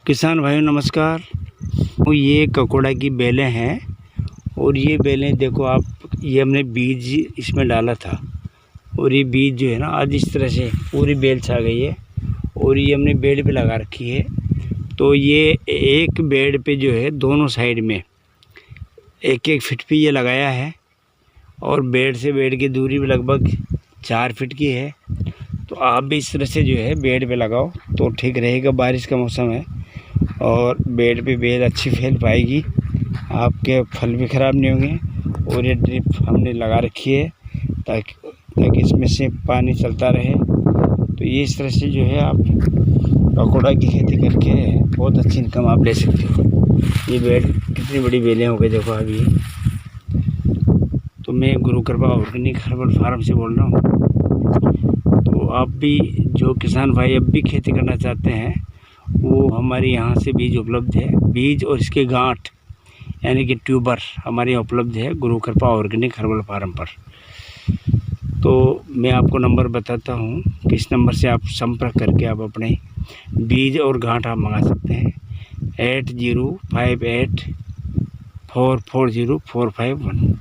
किसान भाइयों नमस्कार। तो ये ककोड़ा की बेलें हैं और ये बेलें देखो आप, ये हमने बीज इसमें डाला था और ये बीज जो है ना आज इस तरह से पूरी बेल छा गई है और ये हमने बेड पे लगा रखी है। तो ये एक बेड पे जो है दोनों साइड में 1-1 फीट पे ये लगाया है और बेड से बेड की दूरी भी लगभग 4 फीट की है। तो आप भी इस तरह से जो है बेड पे लगाओ तो ठीक रहेगा। बारिश का मौसम है और बेड पे बेल अच्छी फैल पाएगी, आपके फल भी ख़राब नहीं होंगे। और ये ड्रिप हमने लगा रखी है ताकि इसमें से पानी चलता रहे। तो ये इस तरह से जो है आप ककोड़ा की खेती करके बहुत अच्छी इनकम आप ले सकते हो। ये बेल कितनी बड़ी बेलें हो गई देखो अभी। तो मैं गुरु कृपा ऑर्गेनिक हर्बल फार्म से बोल रहा हूँ। तो आप भी जो किसान भाई अब भी खेती करना चाहते हैं वो हमारे यहाँ से बीज उपलब्ध है। बीज और इसके गांठ यानी कि ट्यूबर हमारे यहाँ उपलब्ध है गुरु कृपा ऑर्गेनिक हर्बल फार्म पर। तो मैं आपको नंबर बताता हूँ कि इस नंबर से आप संपर्क करके आप अपने बीज और गांठ आप मंगा सकते हैं। 8058440451।